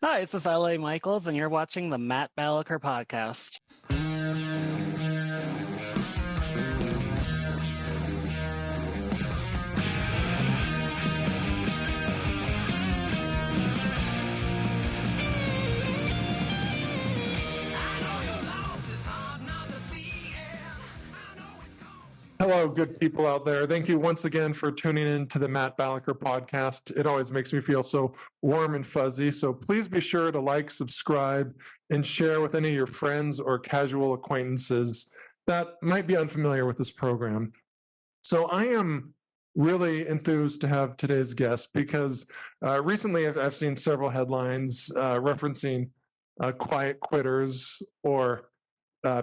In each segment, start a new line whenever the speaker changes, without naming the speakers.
Hi, this is Ellie Michaels, and you're watching the Matt Balaker Podcast.
Hello, good people out there. Thank you once again for tuning in to the Matt Balaker Podcast. It always makes me feel so warm and fuzzy. So please be sure to like, subscribe, and share with any of your friends or casual acquaintances that might be unfamiliar with this program. So I am really enthused to have today's guest because recently I've seen several headlines referencing quiet quitters or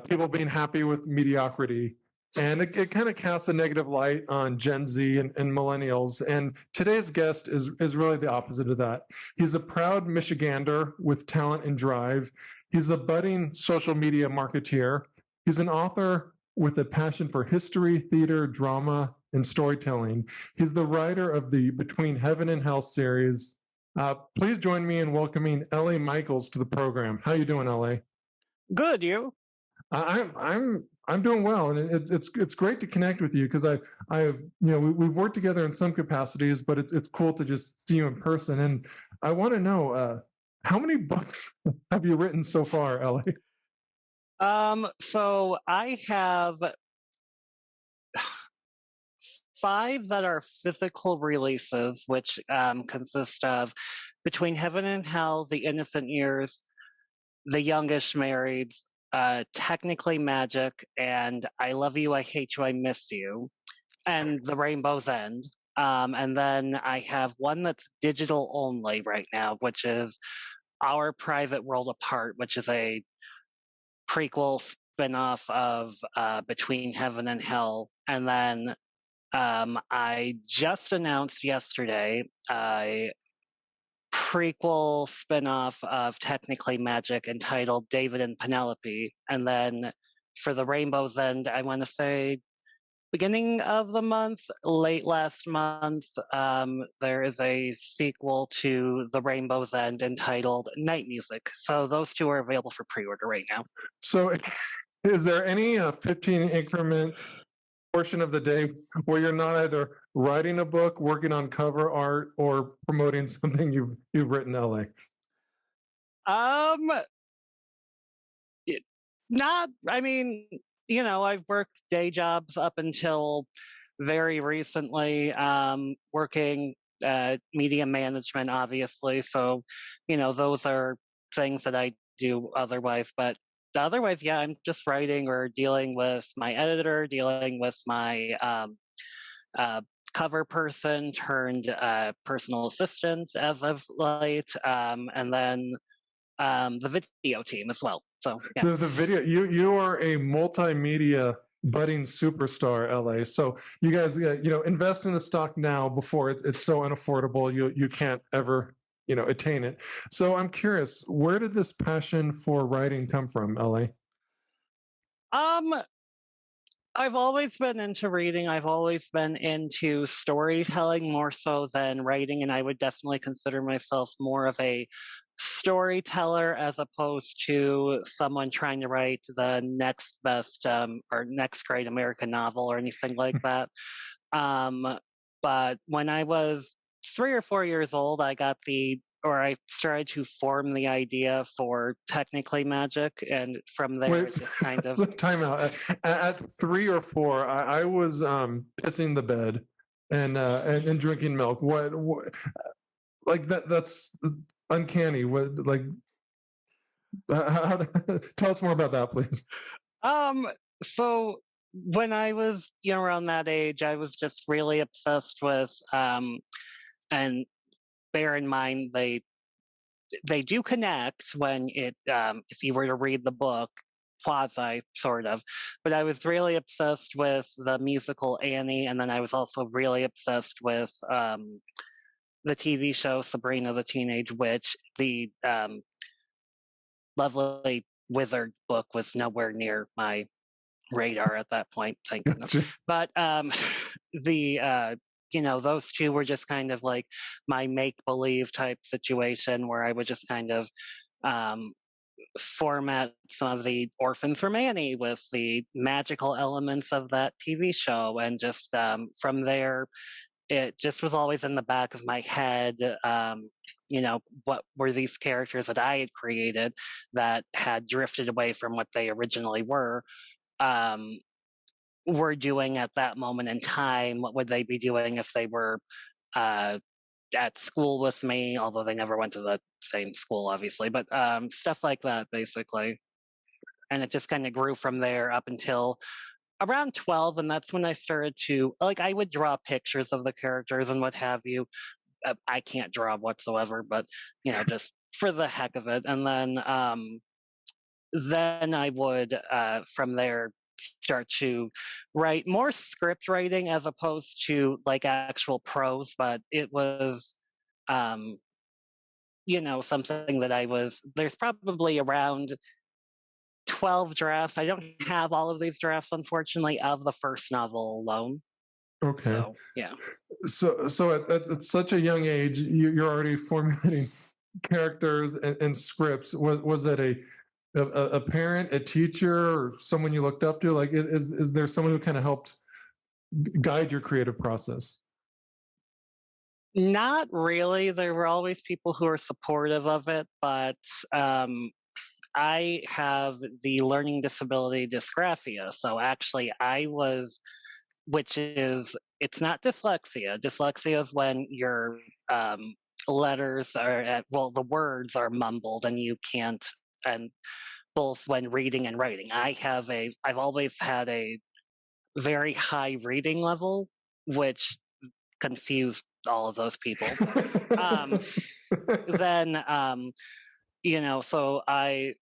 people being happy with mediocrity. And it kind of casts a negative light on Gen Z and millennials. And today's guest is really the opposite of that. He's a proud Michigander with talent and drive. He's a budding social media marketeer. He's an author with a passion for history, theater, drama, and storytelling. He's the writer of the Between Heaven and Hell series. Please join me in welcoming Ellie Michaels to the program. How you doing, Ellie?
Good, you?
I'm doing well, and it's great to connect with you because we've worked together in some capacities, but it's cool to just see you in person. And I want to know how many books have you written so far, Ellie?
So I have 5 that are physical releases, which consist of Between Heaven and Hell, The Innocent Years, The Youngish Marrieds, Technically Magic, and I Love You, I Hate You, I Miss You, and The Rainbow's End. And then I have one that's digital only right now, which is Our Private World Apart, which is a prequel spin-off of Between Heaven and Hell. And then I just announced yesterday a prequel spin-off of Technically Magic entitled David and Penelope. And then for The Rainbow's End, I want to say beginning of the month, late last month, there is a sequel to The Rainbow's End entitled Night Music. So those 2 are available for pre-order right now.
So is there any 15 increment portion of the day where you're not either writing a book, working on cover art, or promoting something you've written, LA?
Not, I mean, I've worked day jobs up until very recently, working media management, obviously. So, those are things that I do otherwise. But otherwise, yeah, I'm just writing or dealing with my editor, dealing with my cover person turned personal assistant as of late, and then the video team as well. So yeah.
The video, you are a multimedia budding superstar, LA. So you guys, invest in the stock now before it's so unaffordable you can't ever attain it. So I'm curious, where did this passion for writing come from, LA?
I've always been into reading. I've always been into storytelling more so than writing, and I would definitely consider myself more of a storyteller as opposed to someone trying to write the next best or next great American novel or anything like that. But when I was 3 or 4 years old, I started to form the idea for Technically Magic, and from there it just kind of
time out. At 3 or 4, I was pissing the bed and drinking milk. What like that's uncanny. What, like, tell us more about that, please.
So when I was around that age, I was just really obsessed with and bear in mind they do connect when if you were to read the book quasi sort of, but I was really obsessed with the musical Annie, and then I was also really obsessed with the TV show Sabrina the Teenage Witch. The lovely wizard book was nowhere near my radar at that point, thank goodness. But the those two were just kind of like my make-believe type situation where I would just kind of format some of the Orphans from Annie with the magical elements of that TV show. And just from there, it just was always in the back of my head. What were these characters that I had created that had drifted away from what they originally were doing at that moment in time? What would they be doing if they were at school with me, although they never went to the same school, obviously, but stuff like that, basically. And it just kind of grew from there up until around 12. And that's when I started to, like, I would draw pictures of the characters and what have you. I can't draw whatsoever, but, just for the heck of it. And then I would, from there, start to write more script writing as opposed to like actual prose, but it was something that there's probably around 12 drafts. I don't have all of these drafts, unfortunately, of the first novel alone.
Okay.
So yeah.
So at such a young age, you're already formulating characters and scripts. Was it a parent, a teacher, or someone you looked up to? Like, is there someone who kind of helped guide your creative process?
Not really. There were always people who were supportive of it, but I have the learning disability dysgraphia. So actually, it's not dyslexia. Dyslexia is when your letters the words are mumbled and you can't, and both when reading and writing. I've always had a very high reading level, which confused all of those people. So I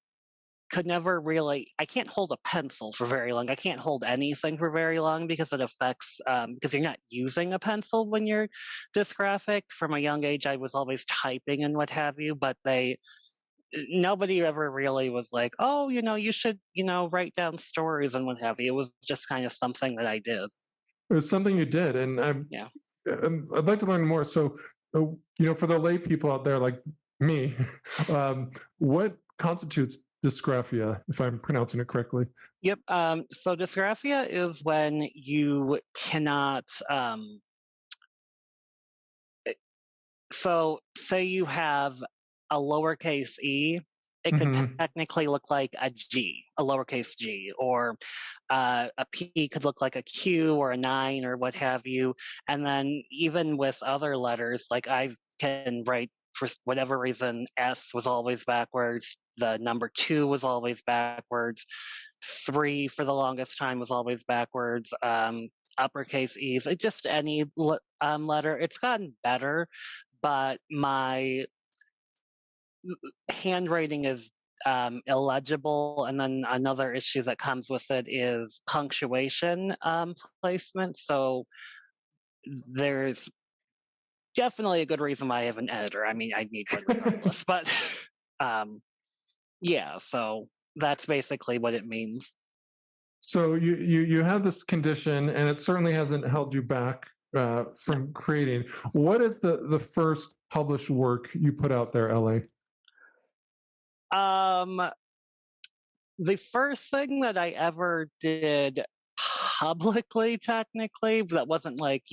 could never really, I can't hold a pencil for very long. I can't hold anything for very long because it affects, because you're not using a pencil when you're dysgraphic. From a young age, I was always typing and what have you, but nobody ever really was like, oh, you should, write down stories and what have you. It was just kind of something that I did.
It was something you did. And I'd like to learn more. So, for the lay people out there like me, what constitutes dysgraphia, if I'm pronouncing it correctly?
Yep. So dysgraphia is when you cannot. So say you have a lowercase e, it could technically look like a G, a lowercase g, or a P could look like a Q or a 9 or what have you. And then even with other letters, like I can write, for whatever reason, S was always backwards. The number 2 was always backwards. 3 for the longest time was always backwards. Uppercase E's, just any letter. It's gotten better, but my handwriting is illegible. And then another issue that comes with it is punctuation placement. So there's definitely a good reason why I have an editor. I mean, I need one regardless. But so that's basically what it means.
So you have this condition, and it certainly hasn't held you back from creating. What is the first published work you put out there, Ellie?
The first thing that I ever did publicly, technically, that wasn't like,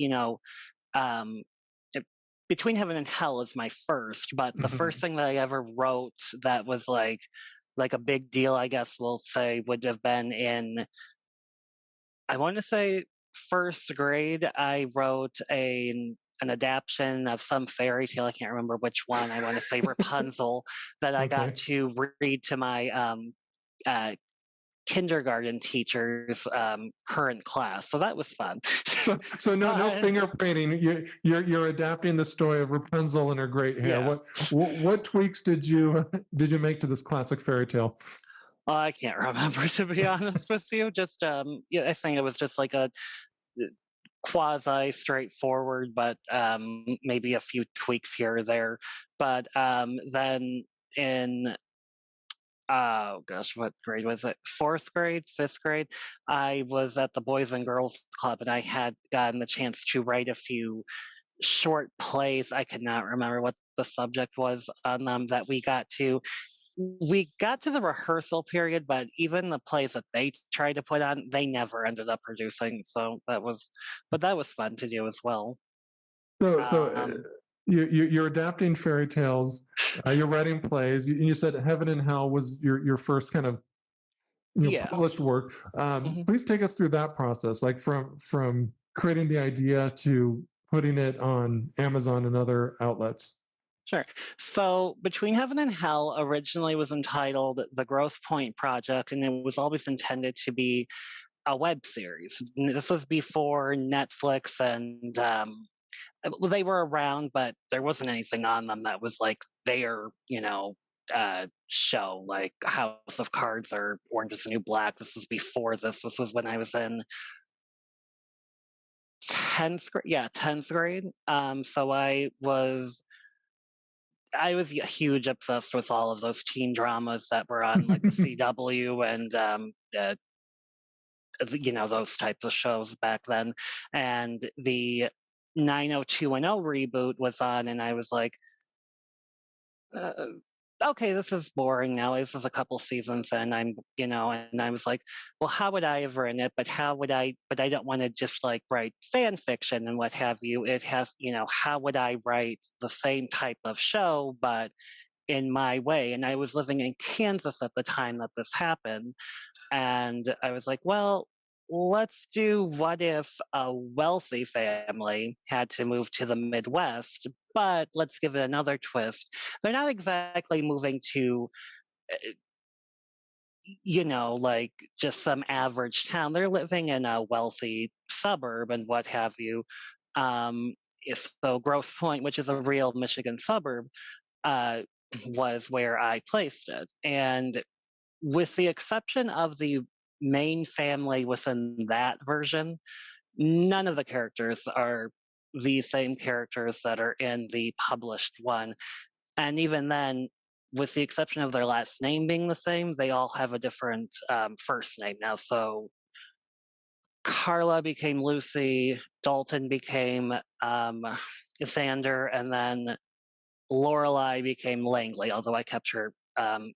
Between Heaven and Hell is my first, but the first thing that I ever wrote that was like a big deal, I guess we'll say, would have been in, I want to say, first grade. I wrote an adaptation of some fairy tale. I can't remember which one. I want to say Rapunzel, that I got to read to my kindergarten teacher's current class. So that was fun.
So no finger painting. You're adapting the story of Rapunzel and her great hair. Yeah. What tweaks did you make to this classic fairy tale?
I can't remember, to be honest with you. Just I think it was just like a quasi straightforward, but maybe a few tweaks here or there. But then in oh gosh, what grade was it? Fourth grade, fifth grade. I was at the Boys and Girls Club, and I had gotten the chance to write a few short plays. I could not remember what the subject was on them that we got to. We got to the rehearsal period, but even the plays that they tried to put on, they never ended up producing. So that was fun to do as well.
So you're adapting fairy tales. You're writing plays. You said Heaven and Hell was your first kind of published work. Please take us through that process, like from creating the idea to putting it on Amazon and other outlets.
Sure. So Between Heaven and Hell originally was entitled The Grosse Point Project, and it was always intended to be a web series. This was before Netflix and they were around, but there wasn't anything on them that was like their, show, like House of Cards or Orange is the New Black. This was before this. This was when I was in 10th grade. Yeah, 10th grade. So I was huge obsessed with all of those teen dramas that were on like the CW and those types of shows back then. And the 90210 reboot was on, and I was like, okay, this is boring now. This is a couple seasons and and I was like, well, how would I have written it? But I don't want to just like write fan fiction and what have you. It has, how would I write the same type of show, but in my way? And I was living in Kansas at the time that this happened. And I was like, well, let's do what if a wealthy family had to move to the Midwest, but let's give it another twist. They're not exactly moving to, like just some average town. They're living in a wealthy suburb and what have you. So Grosse Point, which is a real Michigan suburb, was where I placed it. And with the exception of the main family within that version, none of the characters are the same characters that are in the published one. And even then, with the exception of their last name being the same, they all have a different first name now. So Carla became Lucy, Dalton became Xander, and then Lorelai became Langley, although I kept her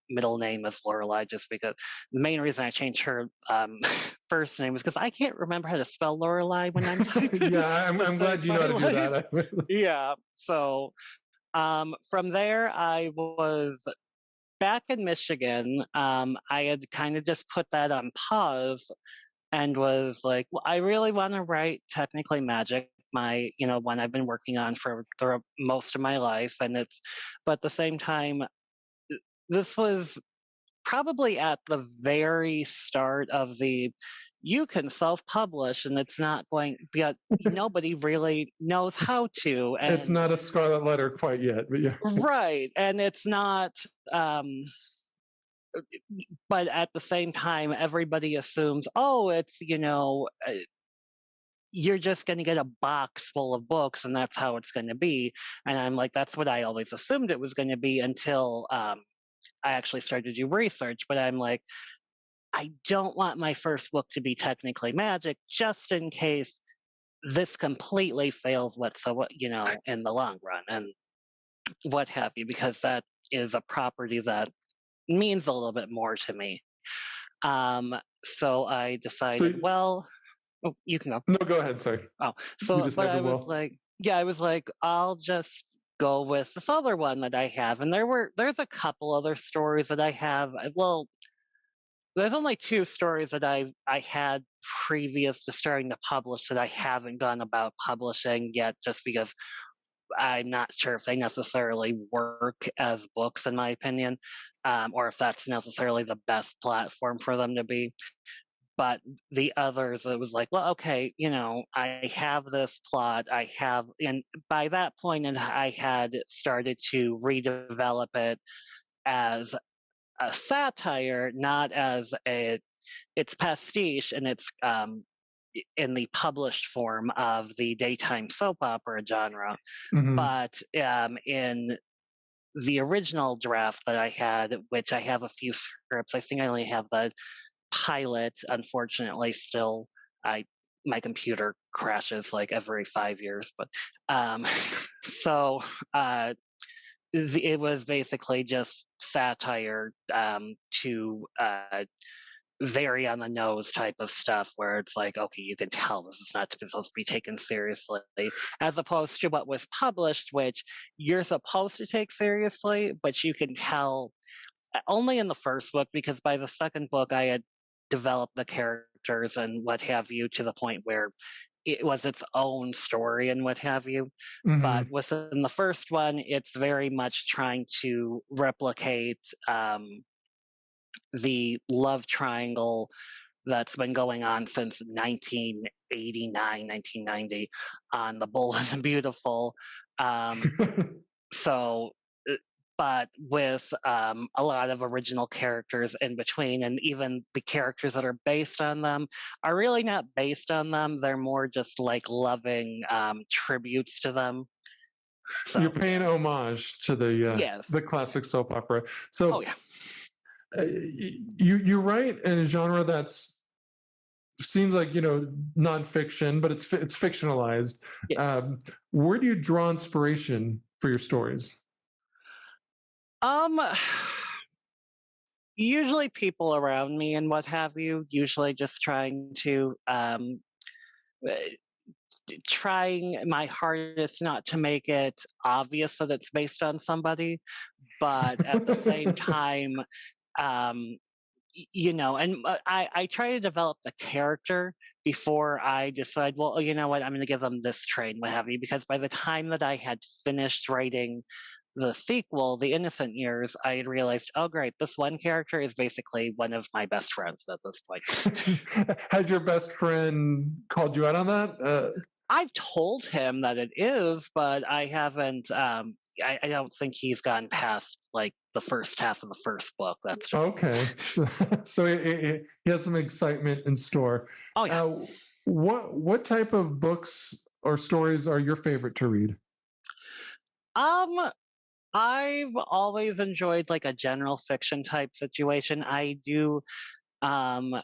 middle name as Lorelai just because the main reason I changed her first name was because I can't remember how to spell Lorelai when I'm typing.
Yeah, I'm glad you know how to do that.
Yeah. So from there, I was back in Michigan. I had kind of just put that on pause and was like, well, I really want to write technically magic, my one I've been working on for most of my life, but at the same time, this was probably at the very start of you can self-publish and it's not going, but nobody really knows how to. And
it's not a scarlet letter quite yet, but yeah.
Right. And it's not, but at the same time, everybody assumes, oh, it's, you're just going to get a box full of books and that's how it's going to be. And I'm like, that's what I always assumed it was going to be until I actually started to do research. But I'm like, I don't want my first book to be technically magic just in case this completely fails in the long run and what have you, because that is a property that means a little bit more to me. So I decided, oh, you can go.
No, go ahead. Sorry.
Oh, so but I was like, I'll just go with this other one that I have. And there's a couple other stories that I have. Well, there's only two stories that I had previous to starting to publish that I haven't gone about publishing yet, just because I'm not sure if they necessarily work as books, in my opinion, or if that's necessarily the best platform for them to be. But the others, it was like, well, okay, I have this plot. And by that point, I had started to redevelop it as a satire, not as it's pastiche, and it's in the published form of the daytime soap opera genre. Mm-hmm. But in the original draft that I had, which I have a few scripts. I think I only have the pilot, unfortunately, still. My computer crashes like every 5 years, but so it was basically just satire to very on the nose type of stuff where it's like, okay, you can tell this is not supposed to be taken seriously, as opposed to what was published, which you're supposed to take seriously, but you can tell only in the first book, because by the second book I had developed the characters and what have you to the point where it was its own story and what have you.
Mm-hmm.
But within the first one, it's very much trying to replicate the love triangle that's been going on since 1989, 1990 on The Bold and Beautiful. So, but with a lot of original characters in between, and even the characters that are based on them are really not based on them. They're more just like loving tributes to them. So,
you're paying homage to the classic soap opera. So, you write in a genre that's seems like nonfiction, but it's fictionalized.
Yeah.
Where do you draw inspiration for your stories?
Usually people around me and what have you. Usually just trying to trying my hardest not to make it obvious that it's based on somebody, but at the same time, and I try to develop the character before I decide, well, you know what, I'm going to give them this trait, what have you, because by the time that I had finished writing the sequel, The Innocent Years, I had realized, oh, great, this one character is basically one of my best friends at this point.
Has your best friend called you out on that?
I've told him that it is, but I haven't. I don't think he's gone past like the first half of the first book. That's just...
okay. So he has some excitement in store.
Oh yeah.
What type of books or stories are your favorite to read?
I've always enjoyed like a general fiction type situation. I do. I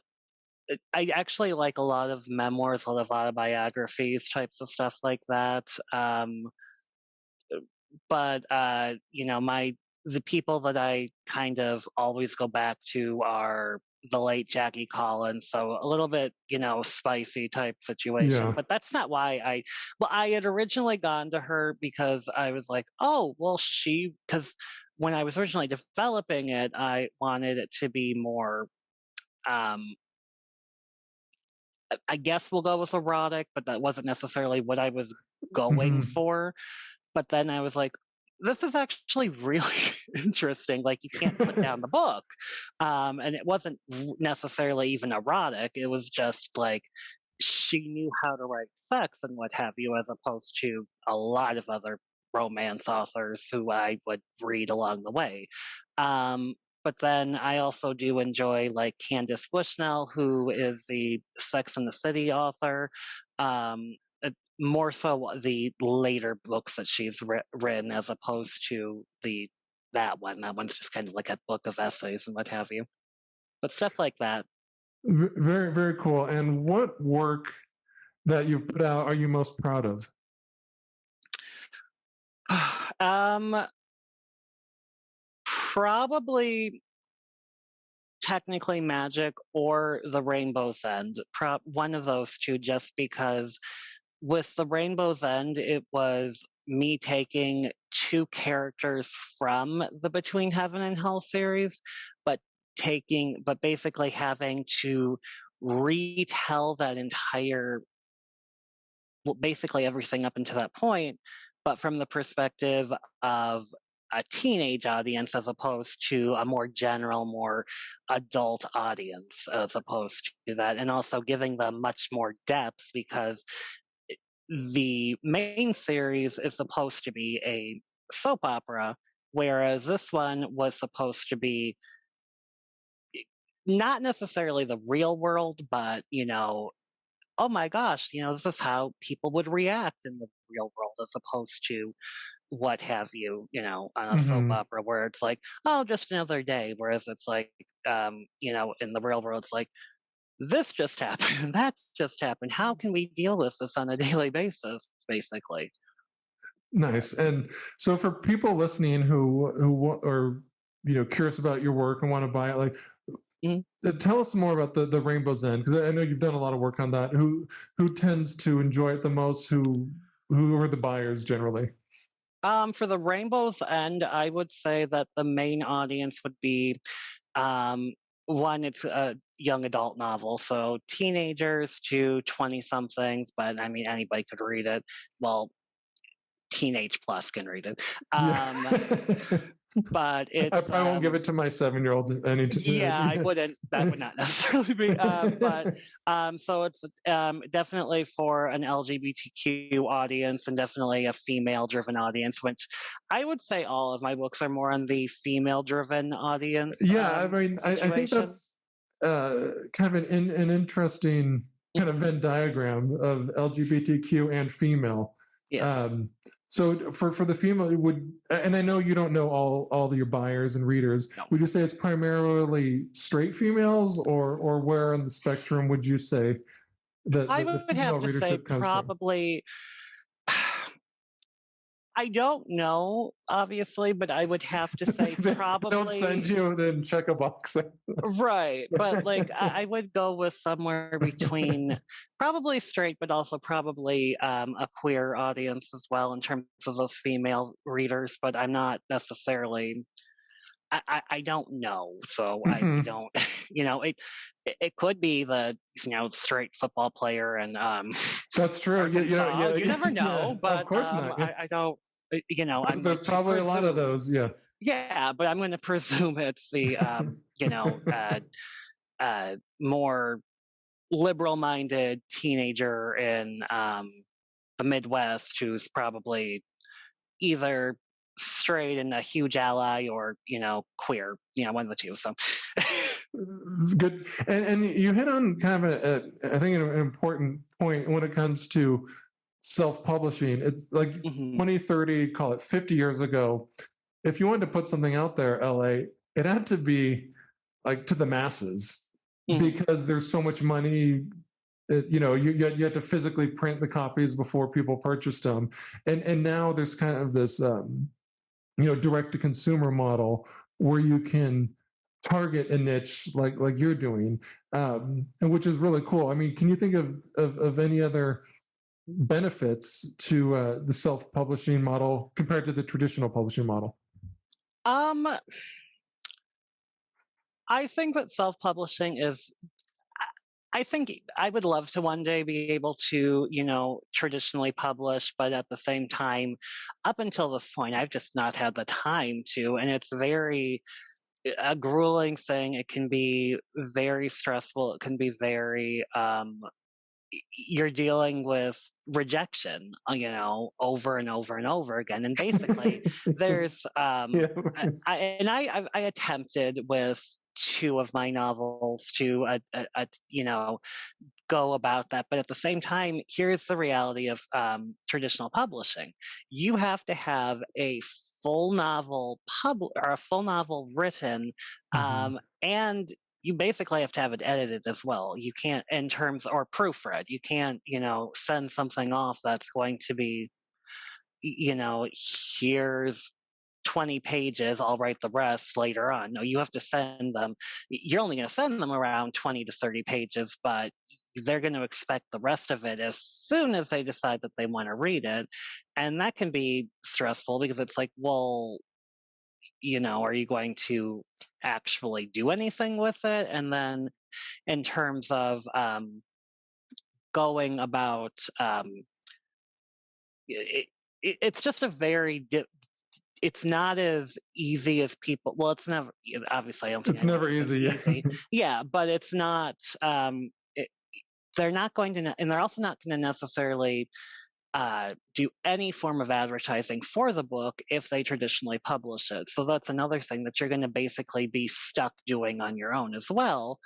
actually like a lot of memoirs, a lot of autobiographies, types of stuff like that. But the people that I kind of always go back to are the late Jackie Collins, so a little bit, spicy type situation.
Yeah.
But that's not why I had originally gone to her because I was like, oh, well, because when I was originally developing it, I wanted it to be more, I guess we'll go with erotic, but that wasn't necessarily what I was going for. But then I was like, this is actually really interesting. Like, you can't put down the book. And it wasn't necessarily even erotic. It was just like she knew how to write sex and what have you, as opposed to a lot of other romance authors who I would read along the way. But then I also do enjoy like Candace Bushnell, who is the Sex and the City author. More so the later books that she's written, as opposed to that one. That one's just kind of like a book of essays and what have you. But stuff like that.
Very, very cool. And what work that you've put out are you most proud of?
Probably technically Magic or The Rainbow's End. One of those two, just because with The Rainbow's End, it was me taking two characters from the Between Heaven and Hell series, but basically having to retell that entire, well, basically everything up until that point, but from the perspective of a teenage audience as opposed to a more general, more adult audience as opposed to that, and also giving them much more depth, because the main series is supposed to be a soap opera, whereas this one was supposed to be not necessarily the real world, but, oh my gosh, this is how people would react in the real world, as opposed to what have you, on a soap
Hmm.
opera where it's like, oh, just another day. Whereas it's like, in the real world, it's like, this just happened, that just happened. How can we deal with this on a daily basis, basically?
Nice. And so for people listening are curious about your work and want to buy it, like
Mhm.
tell us more about the Rainbow's End, because I know you've done a lot of work on that. Who tends to enjoy it the most? Who are the buyers generally?
For the Rainbow's End, I would say that the main audience would be um, one, it's a young adult novel, so teenagers to 20 somethings, but I mean, anybody could read it. Well, teenage plus can read it.
Yeah.
Um, but it's
I won't give it to my 7-year-old
yeah, I
any.
wouldn't. That would not necessarily be. But so it's definitely for an LGBTQ audience and definitely a female-driven audience. Which I would say all of my books are more on the female-driven audience
Yeah, I mean, I think
situation.
that's kind of an interesting kind of
Mhm.
Venn diagram of LGBTQ and female.
Yes.
Um, so for the female, it would, and I know you don't know all your buyers and readers.
No.
Would you say it's primarily straight females, or where on the spectrum would you say that
I
the
would
female
have to say
readership comes from?
probably. I don't know, obviously, but I would have to say
They don't send
probably.
you and check a box.
Right, but like I would go with somewhere between probably straight, but also probably a queer audience as well in terms of those female readers. But I'm not necessarily. I don't know, so I
Mhm.
don't. It could be the straight football player and
That's true.
Arkansas. You
Yeah,
never
yeah.
know,
Of
but
course not. Yeah.
I don't. I'm
There's
going to
probably a lot of
presume.
those. Yeah.
Yeah, but I'm going to presume it's the more liberal-minded teenager in the Midwest who's probably either straight and a huge ally or queer, one of the two. So
Good. And you hit on kind of I think an important point when it comes to self-publishing. It's like
mhm,
20, 30, call it 50 years ago. If you wanted to put something out there, LA, it had to be like to the masses
mhm.
because there's so much money. You had to physically print the copies before people purchased them, and now there's kind of this direct to consumer model where you can target a niche like you're doing, and which is really cool. I mean, can you think of any other benefits to the self-publishing model compared to the traditional publishing model?
um I think that self-publishing is. I think I would love to one day be able to, traditionally publish, but at the same time, up until this point, I've just not had the time to, and it's very a grueling thing. It can be very stressful. It can be very you're dealing with rejection, over and over and over again. And basically, there's
Yeah.
I attempted with two of my novels to go about that, but at the same time, here's the reality of traditional publishing: you have to have a full novel or a full novel written,
Mhm.
and you basically have to have it edited as well. You can't, in terms, or proofread. You can't, send something off that's going to be, here's 20 pages, I'll write the rest later on. No, you have to send them. You're only going to send them around 20 to 30 pages, but they're going to expect the rest of it as soon as they decide that they want to read it. And that can be stressful because it's like, well, are you going to actually do anything with it? And then in terms of going about, it, it's just a very it's not as easy as people. Well, it's never. Obviously, I don't think
It's
any
never
book is
easy. Yeah.
easy. Yeah, but it's not. It, they're not going to, and they're also not going to necessarily do any form of advertising for the book if they traditionally publish it. So that's another thing that you're going to basically be stuck doing on your own as well.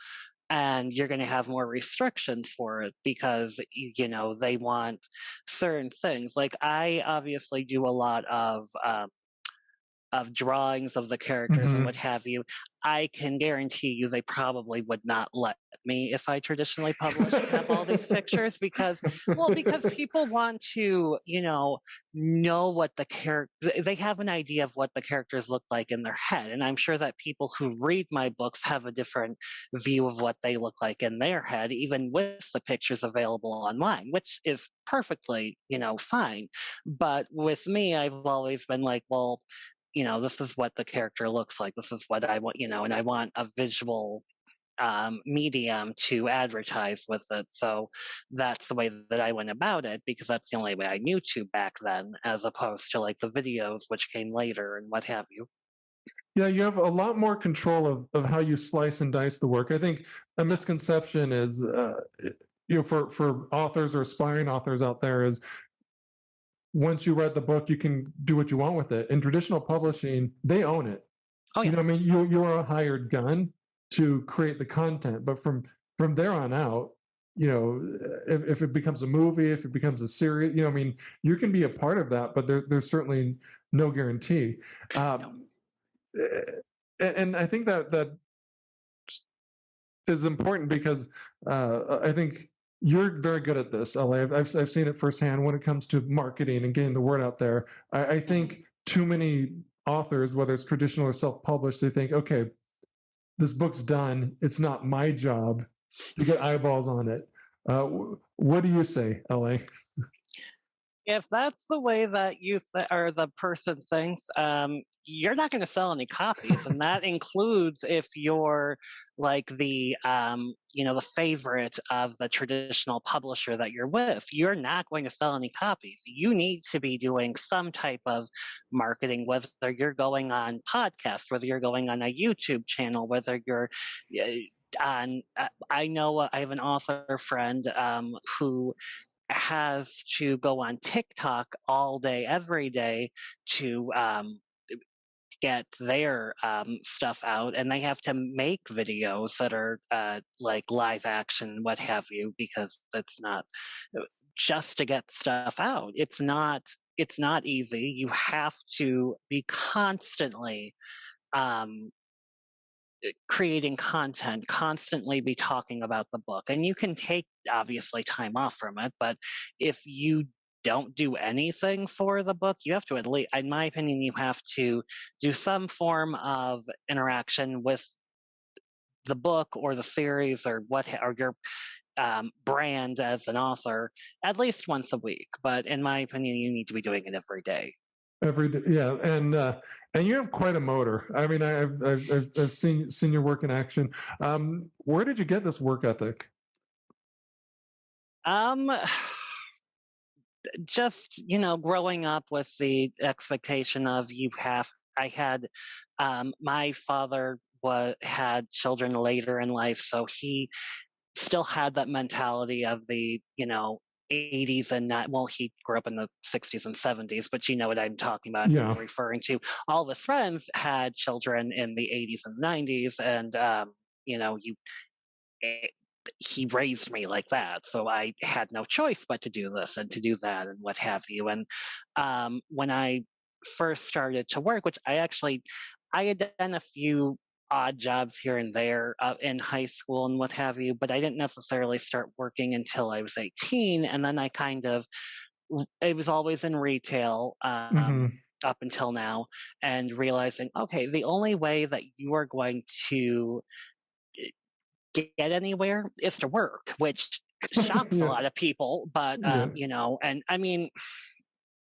and you're going to have more restrictions for it because they want certain things. Like, I obviously do a lot of drawings of the characters and
Mm-hmm.
what have you. I can guarantee you they probably would not let me, if I traditionally published, have all these pictures because people want to, know what the character, they have an idea of what the characters look like in their head. And I'm sure that people who read my books have a different view of what they look like in their head, even with the pictures available online, which is perfectly, fine. But with me, I've always been like, well, this is what the character looks like. This is what I want, and I want a visual medium to advertise with it. So that's the way that I went about it because that's the only way I knew to back then, as opposed to like the videos, which came later and what have you.
Yeah, you have a lot more control of how you slice and dice the work. I think a misconception is, for authors or aspiring authors out there is once you write the book, you can do what you want with it. In traditional publishing, they own it.
Oh, yeah.
You know what I mean? You're a hired gun to create the content, but from there on out, if it becomes a movie, if it becomes a series, I mean, you can be a part of that, but there's certainly no guarantee.
No.
And I think that is important because I think you're very good at this, Ellie. I've seen it firsthand when it comes to marketing and getting the word out there. I think too many authors, whether it's traditional or self-published, they think, okay, this book's done. It's not my job to get eyeballs on it. What do you say, Ellie?
If that's the way that you or the person thinks, you're not going to sell any copies, and that includes if you're like the favorite of the traditional publisher that you're with. You're not going to sell any copies. You need to be doing some type of marketing, whether you're going on podcasts, whether you're going on a YouTube channel, whether you're on. I know I have an author friend who has to go on TikTok all day, every day to get their stuff out, and they have to make videos that are like live action, what have you, because it's not just to get stuff out. It's not easy. You have to be constantly creating content, constantly be talking about the book. And you can take obviously time off from it, but if you don't do anything for the book, you have to, at least, in my opinion, you have to do some form of interaction with the book or the series or your brand as an author at least once a week. But in my opinion, you need to be doing it every day.
Every day, yeah, and you have quite a motor. I mean, I've seen your work in action. Where did you get this work ethic?
Just growing up with the expectation of I had my father had children later in life, so he still had that mentality of the 80s and not, well, he grew up in the 60s and 70s, but you know what I'm talking about.
Yeah.
I'm referring to all of his friends had children in the 80s and 90s, and he raised me like that, so I had no choice but to do this and to do that and what have you. And when I first started to work, which I had done a few odd jobs here and there in high school and what have you, but I didn't necessarily start working until I was 18. And then it was always in retail up until now, and realizing, okay, the only way that you are going to get anywhere is to work, which shocks a lot of people. But, and I mean,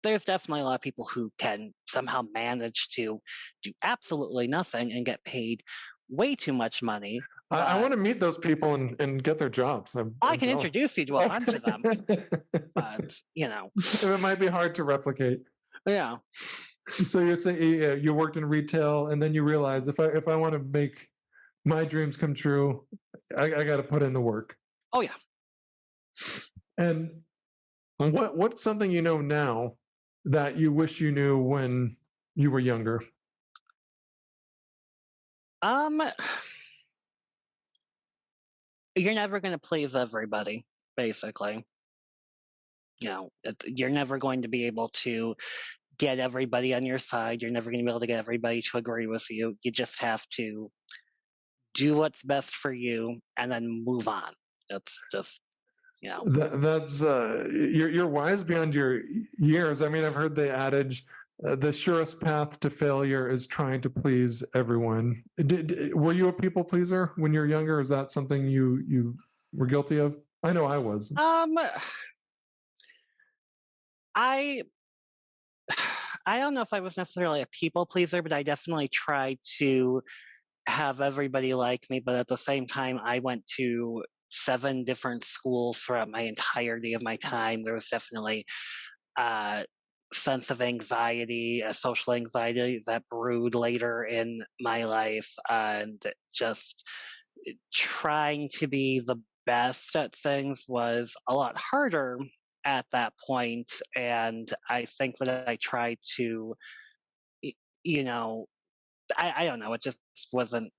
there's definitely a lot of people who can somehow manage to do absolutely nothing and get paid way too much money.
I want to meet those people and get their jobs.
I can introduce you to a bunch of them, but
it might be hard to replicate.
Yeah.
So you're saying you worked in retail, and then you realized if I want to make my dreams come true, I got to put in the work.
Oh yeah.
And what's something you know now that you wish you knew when you were younger?
you're never going to please everybody, basically. You're never going to be able to get everybody on your side. You're never going to be able to get everybody to agree with you. You just have to do what's best for you and then move on. It's just,
That's you're wise beyond your years. I mean, I've heard the adage, the surest path to failure is trying to please everyone. Were you a people pleaser when you were younger? Is that something you were guilty of? I know I was.
I don't know if I was necessarily a people pleaser, but I definitely tried to have everybody like me. But at the same time, I went to 7 different schools throughout my entirety of my time. There was definitely a sense of anxiety, a social anxiety that brewed later in my life, and just trying to be the best at things was a lot harder at that point. And I think that I tried to, I don't know, it just wasn't,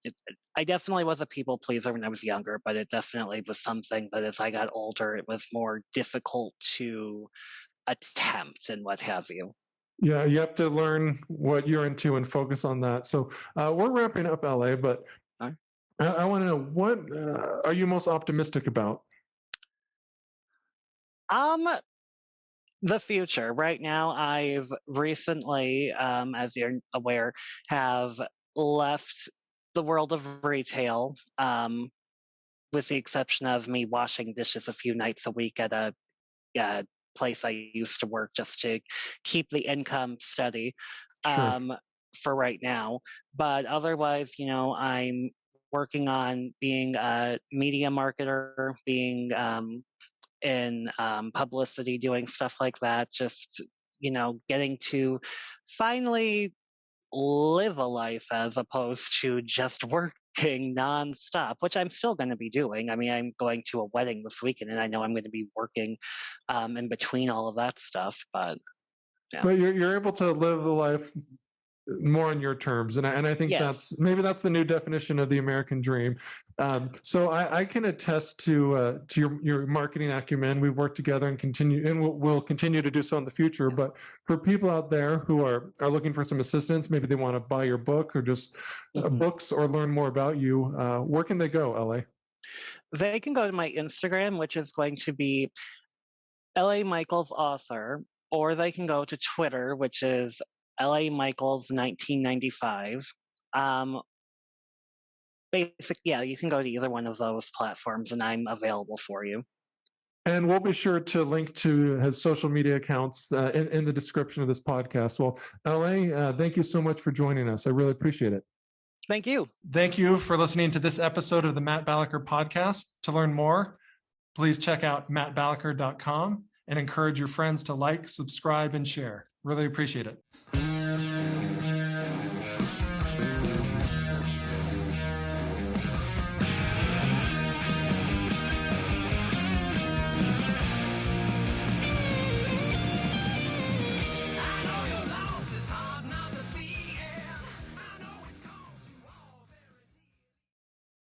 I definitely was a people pleaser when I was younger, but it definitely was something that as I got older, it was more difficult to attempt and what have you.
Yeah, you have to learn what you're into and focus on that. So we're wrapping up, LA, but I want to know, what are you most optimistic about?
The future. Right now, I've recently, as you're aware, have left the world of retail, with the exception of me washing dishes a few nights a week at a place I used to work just to keep the income steady.
Sure.
For right now. But otherwise, I'm working on being a media marketer, being in publicity, doing stuff like that, just, getting to finally live a life as opposed to just working nonstop, which I'm still going to be doing. I mean, I'm going to a wedding this weekend, and I know I'm going to be working in between all of that stuff. But yeah.
But you're able to live the life more on your terms, and I think
Yes.
that's the new definition of the American dream. So I can attest to your marketing acumen. We've worked together and we'll continue to do so in the future. But for people out there who are looking for some assistance, maybe they want to buy your book or just books or learn more about you, where can they go, Ellie?
They can go to my Instagram, which is going to be Ellie Michaels Author, or they can go to Twitter, which is Ellie Michaels 1995. You can go to either one of those platforms, and I'm available for you.
And we'll be sure to link to his social media accounts in the description of this podcast. Well, LA, thank you so much for joining us. I really appreciate it.
Thank you.
Thank you for listening to this episode of the Matt Balaker Podcast. To learn more, please check out mattbalaker.com and encourage your friends to like, subscribe, and share. Really appreciate it.